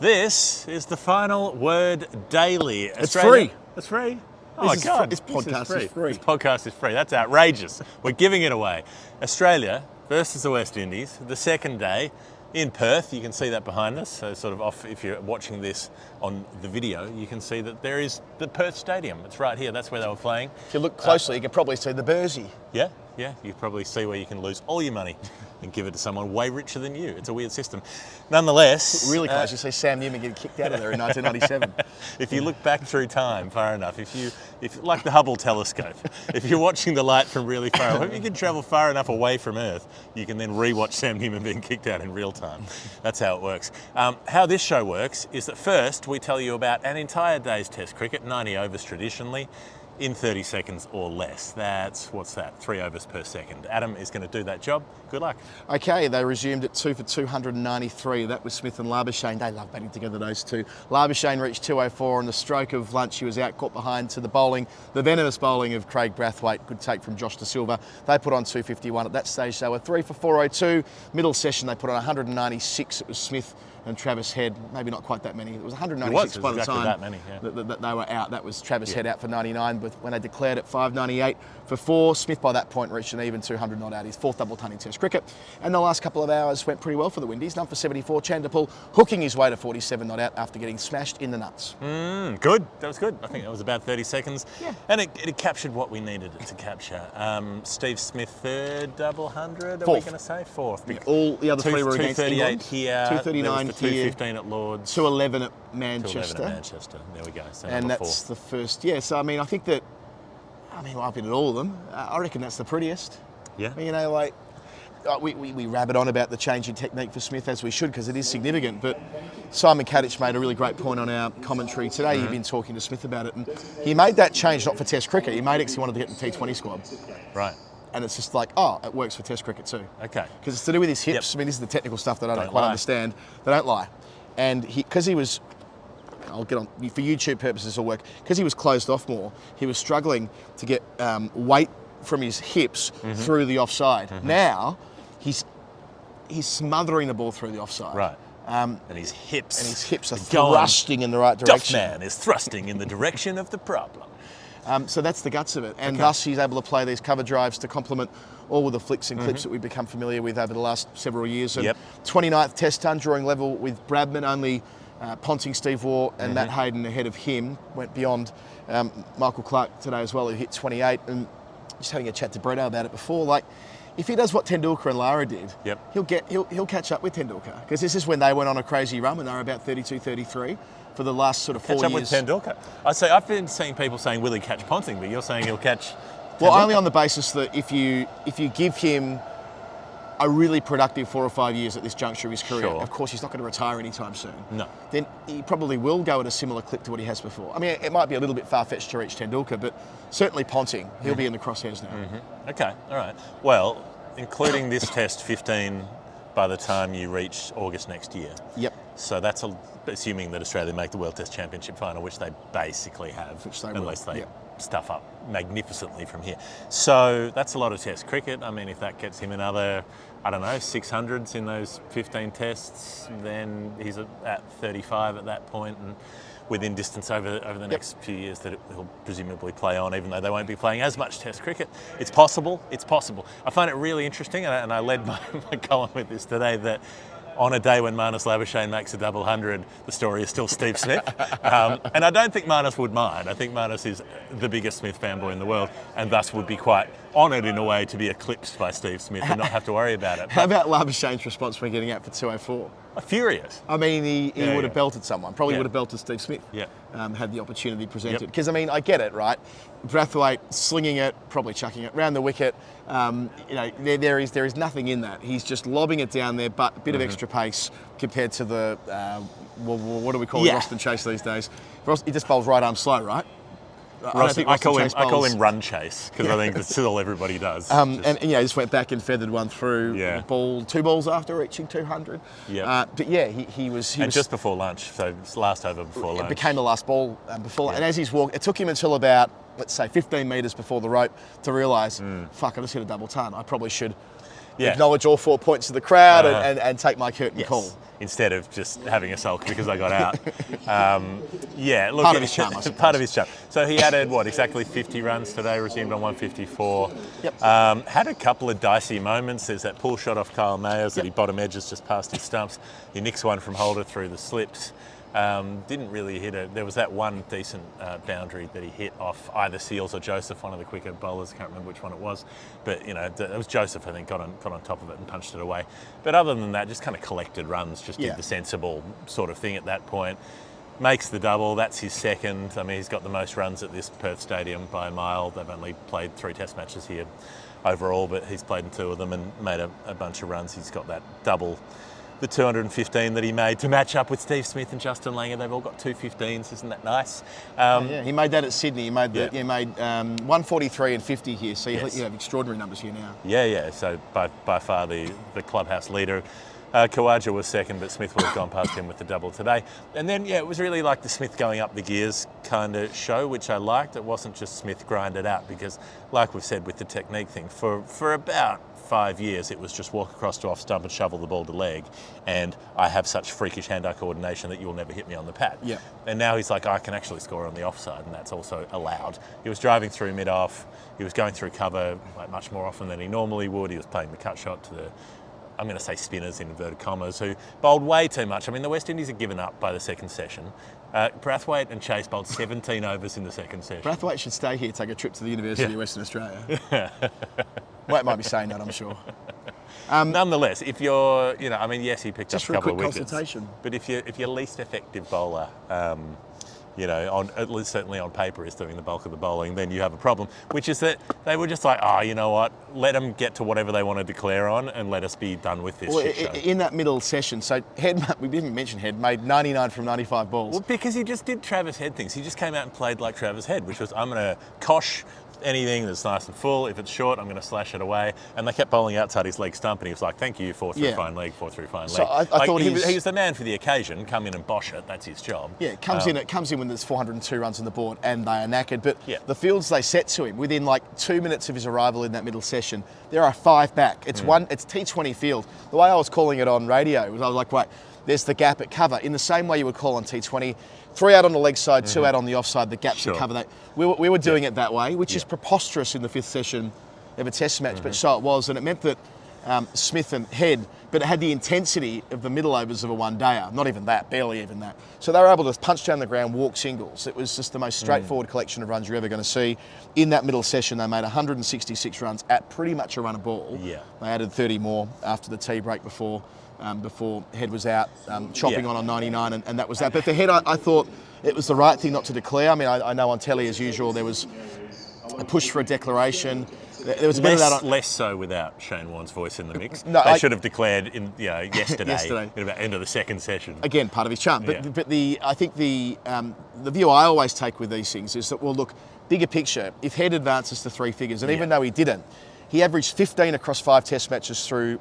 This is the Final Word Daily. It's free. It's free. Oh my God. This podcast is free. This podcast is free. That's outrageous. We're giving it away. Australia versus the West Indies, the second day in Perth. You can see that behind us. So sort of off, if you're watching this on the video, you can see that there is the Perth Stadium. It's right here. That's where they were playing. If you look closely, you can probably see the Bursey. Yeah. You probably see where you can lose all your money and give it to someone way richer than you. It's a weird system. Nonetheless... Really close. You see Sam Newman getting kicked out of there in 1997. If you look back through time far enough, if like the Hubble telescope, if you're watching the light from really far away, if you can travel far enough away from Earth, you can then re-watch Sam Newman being kicked out in real time. That's how it works. How this show works is that first we tell you about an entire day's Test cricket, 90 overs traditionally, in 30 seconds or less. What's that? 3 overs per second. Adam is going to do that job. Good luck. Okay, they resumed at 2 for 293. That was Smith and Labuschagne. They love batting together, those two. Labuschagne reached 204 on the stroke of lunch. He was out, caught behind to the bowling. The venomous bowling of Craig Brathwaite. Good take from Josh De Silva. They put on 251. At that stage, they were 3 for 402. Middle session, they put on 196. It was Smith and Travis Head, maybe not quite that many. It was 196 by the time that many, that they were out. That was Travis Head out for 99, but when they declared it 598 for 4, Smith by that point reached an even 200 not out. His fourth double ton in Test cricket. And the last couple of hours went pretty well for the Windies. None for 74. Chanderpaul hooking his way to 47 not out after getting smashed in the nuts. Good. That was good. I think that was about 30 seconds. Yeah. And it captured what we needed it to capture. Steve Smith, third double hundred, are Fourth. we going to say? Fourth. Yeah, all the other three were against 238 England. here. 239 the 215 at Lords. 211 at Manchester. 211 at Manchester. There we go. So And number that's 4. the first. Yeah, so I mean, I think that, I've been at all of them. I reckon that's the prettiest. Yeah. You know, like, we rabbit on about the change in technique for Smith, as we should, because it is significant. But Simon Kadich made a really great point on our commentary today. You've been talking to Smith about it, and he made that change not for Test cricket. He made it because he wanted to get in the T20 squad. Right. And it's just like, it works for Test cricket too. Okay. Because it's to do with his hips. Yep. I mean, this is the technical stuff that I don't Don't quite lie. understand. They don't lie. And because he was, I'll get on, for YouTube purposes it'll work, because he was closed off more, he was struggling to get weight from his hips through the offside. Now, he's smothering the ball through the offside. Right. And his hips are thrusting in the right direction. Duff man is thrusting in the direction of the problem. So that's the guts of it. And thus he's able to play these cover drives to complement all of the flicks and clips that we've become familiar with over the last several years. And 29th Test ton, drawing level with Bradman, only Ponting, Steve Waugh and Matt Hayden ahead of him. Went beyond Michael Clark today as well, who hit 28. And just having a chat to Bretto about it before, like, if he does what Tendulkar and Lara did, he'll catch up with Tendulkar. Because this is when they went on a crazy run when they were about 32, 33. For the last sort of 4 years. Catch up with Tendulkar. I've been seeing people saying, will he catch Ponting? But you're saying he'll catch Well, Tendulkar. only on the basis that if you give him a really productive 4 or 5 years at this juncture of his career, of course he's not going to retire anytime soon. No. Then he probably will go at a similar clip to what he has before. I mean, it might be a little bit far-fetched to reach Tendulkar, but certainly Ponting, he'll be in the crosshairs now. Okay, all right. Well, including this Test 15 by the time you reach August next year. Yep. So that's assuming that Australia make the World Test Championship final, which they basically have, unless they stuff up magnificently from here. So that's a lot of Test cricket. I mean, if that gets him another, 600s in those 15 tests, then he's at 35 at that point and within distance over the next few years that he'll presumably play on, even though they won't be playing as much Test cricket. It's possible. I find it really interesting, and I led my column with this today, that on a day when Marnus Labuschagne makes a double hundred, the story is still Steve Smith. And I don't think Marnus would mind. I think Marnus is the biggest Smith fanboy in the world and thus would be quite honoured in a way to be eclipsed by Steve Smith and not have to worry about it. How about Labuschagne's response when getting out for 204? Furious. I mean, he would have belted someone. Probably would have belted Steve Smith. Yeah. Had the opportunity presented. Because, I mean, I get it, right? Brathwaite slinging it, probably chucking it round the wicket. There is nothing in that. He's just lobbing it down there, but a bit of extra pace compared to the, what do we call it, Roston Chase these days? He just bowls right arm slow, right? I call him run chase because I think that's all everybody does. Just went back and feathered one through. The ball, 2 balls after reaching 200. He was just before lunch, so last over before lunch. It became the last ball before, and as he's walked, it took him until about, let's say, 15 metres before the rope to realise, fuck, I just hit a double ton. I probably should acknowledge all 4 points of the crowd and take my curtain call. Instead of just having a sulk because I got out. Look, part of his charm, I suppose. Part of his charm. So he added, exactly 50 runs today, resumed on 154. Yep. Had a couple of dicey moments. There's that pull shot off Kyle Mayers that he bottom edges just past his stumps. He nicks one from Holder through the slips. Didn't really hit it. There was that one decent boundary that he hit off either Seals or Joseph, one of the quicker bowlers. I can't remember which one it was. But, it was Joseph, I think, got on top of it and punched it away. But other than that, just kind of collected runs, just did the sensible sort of thing at that point. Makes the double. That's his second. I mean, he's got the most runs at this Perth stadium by a mile. They've only played 3 test matches here overall, but he's played in 2 of them and made a bunch of runs. He's got that double, the 215 that he made to match up with Steve Smith and Justin Langer. They've all got 215s. Isn't that nice? He made that at Sydney. He made 143 and 50 here. So you have extraordinary numbers here now. Yeah. So by far the clubhouse leader. Khawaja was second, but Smith would have gone past him with the double today. And then, it was really like the Smith going up the gears kind of show, which I liked. It wasn't just Smith grind it out because, like we've said with the technique thing, for about 5 years, it was just walk across to off stump and shovel the ball to leg. And I have such freakish hand-eye coordination that you'll never hit me on the pad. Yeah. And now he's like, I can actually score on the offside, and that's also allowed. He was driving through mid-off. He was going through cover much more often than he normally would. He was playing the cut shot to the, I'm going to say spinners in inverted commas, who bowled way too much. I mean, the West Indies had given up by the second session. Brathwaite and Chase bowled 17 overs in the second session. Brathwaite should stay here, take a trip to the University of Western Australia. Waite might be saying that, I'm sure. Nonetheless, if you're, yes, he picked up a couple of wickets. Just for a quick consultation. But if your least effective bowler, at least certainly on paper, is doing the bulk of the bowling, then you have a problem, which is that they were just like, you know what, let them get to whatever they want to declare on and let us be done with this shit show. In that middle session, so Head, we didn't mention Head, made 99 from 95 balls. Well, because he just did Travis Head things. He just came out and played like Travis Head, which was, I'm going to kosh anything that's nice and full. If it's short, I'm going to slash it away. And they kept bowling outside his leg stump, and he was like, thank you, 4 through fine leg, 4 through fine leg. So I thought he was the man for the occasion. Come in and bosh it. That's his job. Yeah, it comes in when there's 402 runs on the board and they are knackered. But the fields they set to him within 2 minutes of his arrival in that middle session, there are 5 back. It's it's T20 field. The way I was calling it on radio was I was like, wait, there's the gap at cover. In the same way you would call on T20, 3 out on the leg side, 2 out on the offside, the gaps at cover. That we were doing it that way, which is preposterous in the 5th session of a test match, but so it was. And it meant that Smith and Head, but it had the intensity of the middle overs of a one-dayer. Not even that, barely even that. So they were able to punch down the ground, walk singles. It was just the most straightforward collection of runs you're ever going to see. In that middle session, they made 166 runs at pretty much a run a ball. Yeah. They added 30 more after the tea break before Head was out, chopping on 99, and that was that. But for Head, I thought it was the right thing not to declare. I mean, I know on telly, as usual, there was a push for a declaration. There was a bit of that less so without Shane Warne's voice in the mix. They should have declared yesterday in about end of the second session. Again, part of his charm. But I think the view I always take with these things is that, well, look, bigger picture. If Head advances to 3 figures, and even though he didn't, he averaged 15 across 5 test matches through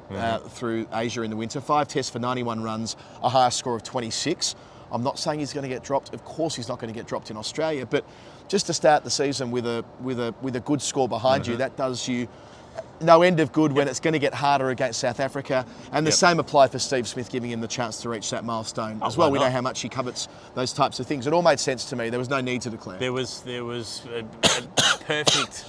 Asia in the winter. 5 tests for 91 runs, a higher score of 26. I'm not saying he's going to get dropped. Of course, he's not going to get dropped in Australia. But just to start the season with a good score behind you, that does you no end of good when it's going to get harder against South Africa. And the same applied for Steve Smith, giving him the chance to reach that milestone as well. We know how much he covets those types of things. It all made sense to me. There was no need to declare. There was a perfect,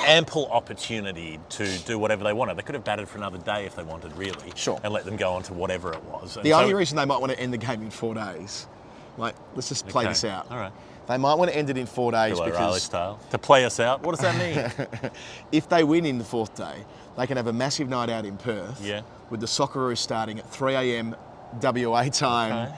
ample opportunity to do whatever they wanted. They could have batted for another day if they wanted, really. Sure. And let them go on to whatever it was. The only reason they might want to end the game in 4 days, let's just play this out. All right. They might want to end it in 4 days because Riley style. To play us out. What does that mean? If they win in the 4th day, they can have a massive night out in Perth. Yeah. With the Socceroos starting at 3 a.m. WA time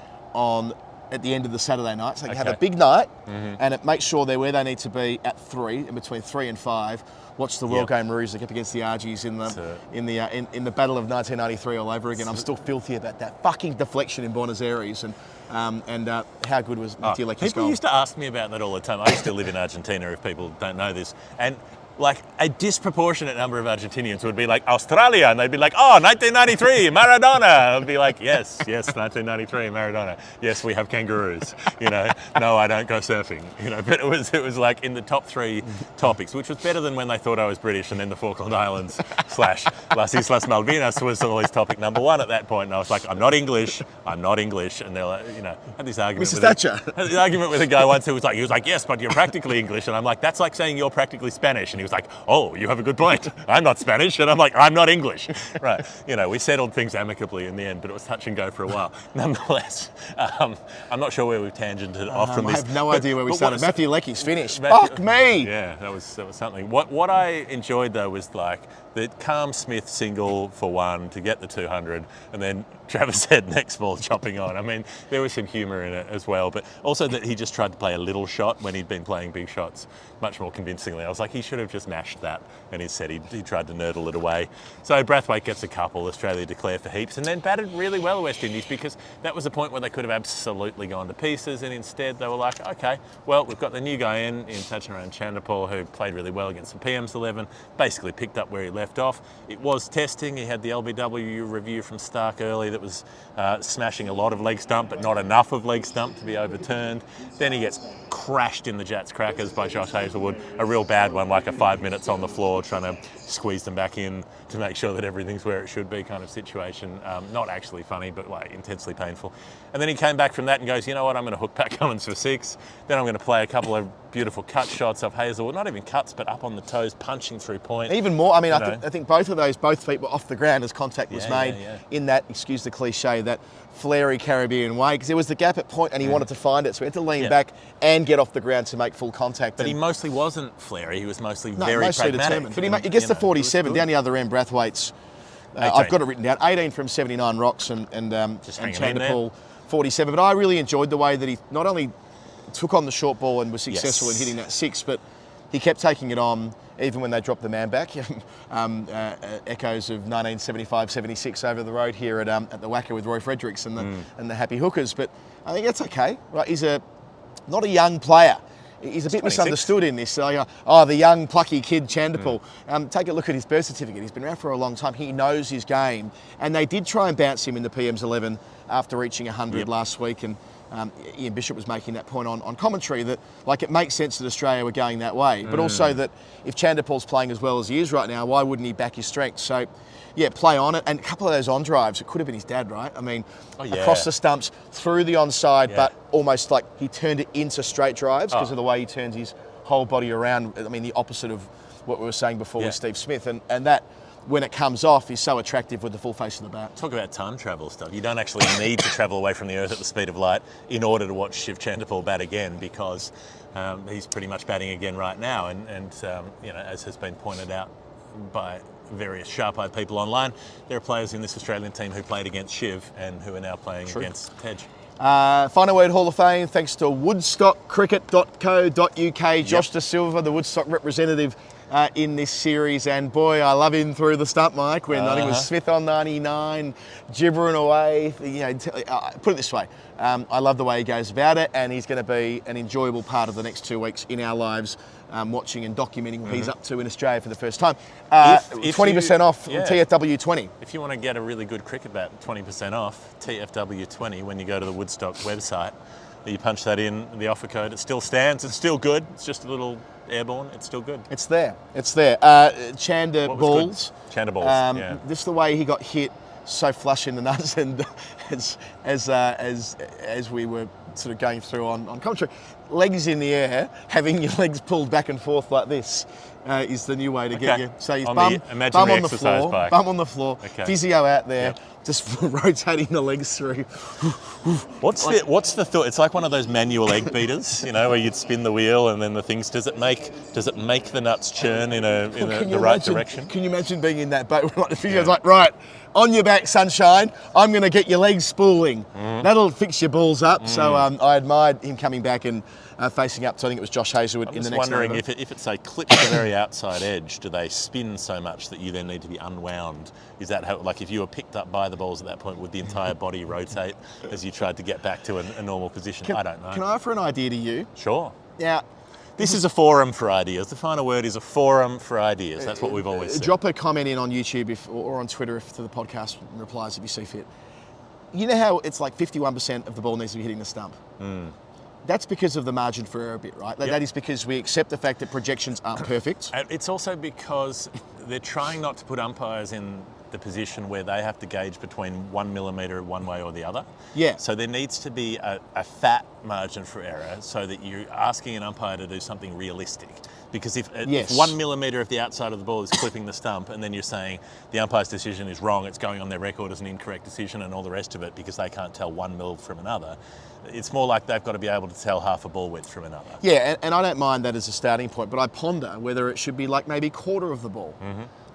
at the end of the Saturday night. So they can have a big night and it makes sure they're where they need to be at 3, in between 3 and 5. Watch the World Game Maroons up against the Argies in the Battle of 1993 all over again. I'm still filthy about that fucking deflection in Buenos Aires and how good was Matileki's goal. People used to ask me about that all the time. I used to live in Argentina, if people don't know this, and like a disproportionate number of Argentinians would be like, Australia, and they'd be like, oh, 1993, Maradona. I'd be like, yes, 1993, Maradona. Yes, we have kangaroos. You know, no, I don't go surfing. You know, but it was like in the top 3 topics, which was better than when they thought I was British, and then the Falkland Islands / Las Islas Malvinas was always topic number 1 at that point. And I was like, I'm not English. And they're like, you know, had this argument. Mrs. Thatcher. Had this argument with a guy once who was like, yes, but you're practically English. And I'm like, that's like saying you're practically Spanish. And he was like, oh, you have a good point. I'm not Spanish. And I'm like, I'm not English. Right. You know, we settled things amicably in the end, but it was touch and go for a while. Nonetheless, I'm not sure where we've tangented off from this. I have no idea where we started. Matthew Leckie's finish. Fuck me. Yeah, that was something. What I enjoyed though was like the Calm Smith single for 1 to get the 200, and then Travis Head next ball chopping on. I mean, there was some humour in it as well, but also that he just tried to play a little shot when he'd been playing big shots much more convincingly. I was like, he should have just mashed that, and instead he tried to nurdle it away. So Brathwaite gets a couple, Australia declare for heaps, and then batted really well West Indies, because that was a point where they could have absolutely gone to pieces, and instead they were like, okay, well, we've got the new guy in Tajineran Chanderpaul, who played really well against the PM's 11, basically picked up where he left off. It was testing. He had the LBW review from Stark early that was smashing a lot of leg stump, but not enough of leg stump to be overturned. Then he gets crashed in the Jats crackers by Josh Hazelwood, a real bad one, like a 5 minutes on the floor trying to squeeze them back in to make sure that everything's where it should be kind of situation. Not actually funny, but like intensely painful. And then he came back from that and goes, you know what, I'm going to hook Pat Cummins for 6. Then I'm going to play a couple of beautiful cut shots off Hazelwood, not even cuts, but up on the toes, punching through point. Even more, I mean, I think both of those, both feet were off the ground as contact was made in that, excuse the cliche, that flary Caribbean way, because there was the gap at point and he wanted to find it, so he had to lean back and get off the ground to make full contact. But he mostly wasn't flary, he was mostly very pragmatic. But he gets to 47, down the other end, Brathwaite's, I've got it written down, 18 from 79 rocks and Chanderpaul 47. But I really enjoyed the way that he not only took on the short ball and was successful in hitting that 6, but he kept taking it on even when they dropped the man back. Echoes of 1975-76 over the road here at the Wacker with Roy Fredericks and the Happy Hookers. But I think that's okay. Right? He's not a young player. He's a bit 26. Misunderstood in this. The young plucky kid Chanderpaul. Take a look at his birth certificate. He's been around for a long time. He knows his game. And they did try and bounce him in the PM's 11 after reaching 100 last week. And Ian Bishop was making that point on commentary that like it makes sense that Australia were going that way, but also that if Chanderpaul's playing as well as he is right now, why wouldn't he back his strength? So yeah, play on it. And a couple of those on drives, it could have been his dad, right? I mean, across the stumps, through the onside, but almost like he turned it into straight drives because of the way he turns his whole body around. I mean, the opposite of what we were saying before with Steve Smith, and that when it comes off is so attractive with the full face of the bat. Talk about time travel stuff. You don't actually need to travel away from the earth at the speed of light in order to watch Shiv Chanderpaul bat again, because he's pretty much batting again right now. And you know, as has been pointed out by various sharp-eyed people online, there are players in this Australian team who played against Shiv and who are now playing against Tej. Final word Hall of Fame, thanks to woodstockcricket.co.uk. Josh Da Silva, the Woodstock representative in this series, and boy, I love him through the stump, Mike, when I think it was Smith on 99, gibbering away. You know, put it this way, I love the way he goes about it, and he's going to be an enjoyable part of the next 2 weeks in our lives, watching and documenting what he's up to in Australia for the first time. 20% off TFW 20. If you want to get a really good cricket bat, 20% off TFW 20 when you go to the Woodstock website. You punch that in, the offer code, it still stands, it's still good, it's just a little airborne, it's still good. It's there. Chanderballs. Chanderballs, Just the way he got hit so flush in the nuts, and as we were sort of going through on commentary, legs in the air, having your legs pulled back and forth like this is the new way to get you. So he's bum on the floor, physio out there, just rotating the legs through. What's the thought? It's like one of those manual egg beaters, you know, where you'd spin the wheel and then the things. Does it make the nuts churn in the right direction? Can you imagine being in that boat? Like the physio's like, right, on your back, sunshine. I'm going to get your legs spooling. That'll fix your balls up. So I admired him coming back and facing up to, I think it was Josh Hazelwood in the next wondering if it say clips the very outside edge, do they spin so much that you then need to be unwound? Is that how, like if you were picked up by the balls at that point, would the entire body rotate as you tried to get back to a normal position? I don't know. Can I offer an idea to you? Sure. Now, This is a forum for ideas. The final word is a forum for ideas. That's what we've always said. Drop a comment in on YouTube or on Twitter to the podcast replies if you see fit. You know how it's like 51% of the ball needs to be hitting the stump? That's because of the margin for error bit, right? That is because we accept the fact that projections aren't perfect. It's also because they're trying not to put umpires in the position where they have to gauge between 1 millimetre one way or the other. Yeah. So there needs to be a fat margin for error so that you're asking an umpire to do something realistic. Because if 1 millimetre of the outside of the ball is clipping the stump and then you're saying the umpire's decision is wrong, it's going on their record as an incorrect decision and all the rest of it because they can't tell 1 mil from another, it's more like they've got to be able to tell half a ball width from another. Yeah, and I don't mind that as a starting point, but I ponder whether it should be like maybe quarter of the ball.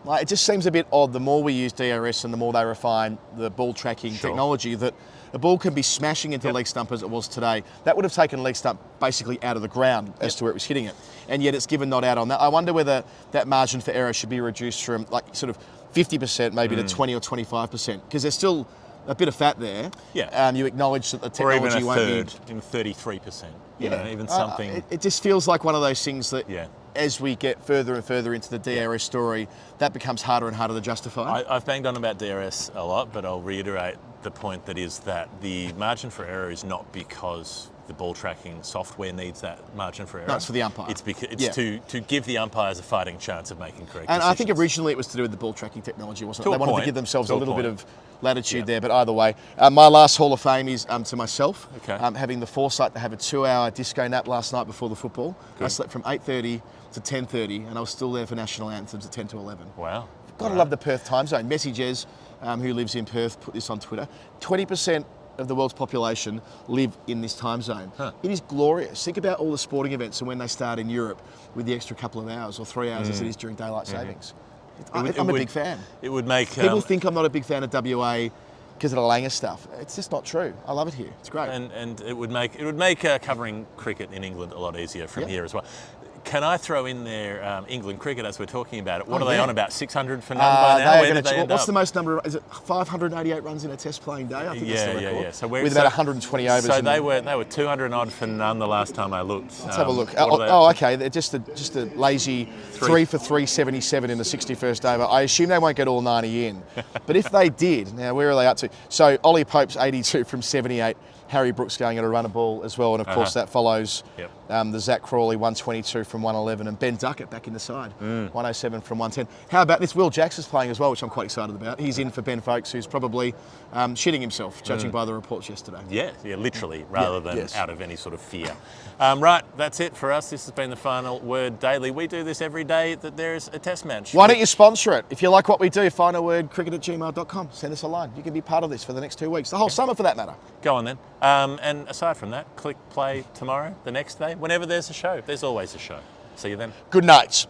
Like, it just seems a bit odd the more we use DRS and the more they refine the ball tracking technology that a ball can be smashing into leg stump as it was today. That would have taken leg stump basically out of the ground as to where it was hitting it. And yet it's given not out on that. I wonder whether that margin for error should be reduced from like sort of 50% maybe to 20 or 25% because there's still a bit of fat there. Yeah. You acknowledge that the technology won't be... Or even a third, in 33%. You know, even something... It just feels like one of those things that as we get further and further into the DRS story, that becomes harder and harder to justify. I've banged on about DRS a lot, but I'll reiterate the point that is that the margin for error is not because the ball tracking software needs that margin for error. No, it's for the umpire. It's because to give the umpires a fighting chance of making correct and decisions. I think originally it was to do with the ball tracking technology, wasn't it? They wanted to give themselves a little bit of latitude there, but either way. My last Hall of Fame is to myself. Okay. Having the foresight to have a 2-hour disco nap last night before the football. Good. I slept from 8:30 to 10:30 and I was still there for national anthems at 10 to 11. Wow. Gotta love the Perth time zone. Messi Jez, who lives in Perth, put this on Twitter. 20% of the world's population live in this time zone. It is glorious. Think about all the sporting events and when they start in Europe with the extra couple of hours or 3 hours as it is during daylight savings. I'm a big fan. It would make... People think I'm not a big fan of WA because of the Langer stuff. It's just not true. I love it here. It's great. And it would make covering cricket in England a lot easier from here as well. Can I throw in there England cricket as we're talking about it? What are they on about? 600 for none by now? Where did they end what's up? the most number? Is it 588 runs in a Test playing day? I think that's the record. Yeah. So with about 120 overs. So they were 200 odd for none the last time I looked. Let's have a look. Okay. They're just a lazy 3 for 377 in the 61st over. I assume they won't get all 90 in, but if they did, now where are they up to? So Ollie Pope's 82 from 78. Harry Brooks going at a run of ball as well, and of course that follows the Zach Crawley 122 from 111 and Ben Duckett back in the side 107 from 110. How about this? Will Jacks is playing as well, which I'm quite excited about. He's in for Ben Folkes, who's probably shitting himself, judging by the reports yesterday. Yeah, literally, rather than out of any sort of fear. Right, that's it for us. This has been the Final Word Daily. We do this every day that there's a test match. Why don't you sponsor it? If you like what we do, finalwordcricket@gmail.com. Send us a line. You can be part of this for the next 2 weeks, the whole summer for that matter. Go on then. And aside from that, click play tomorrow, the next day, whenever there's a show. There's always a show. See you then. Good night.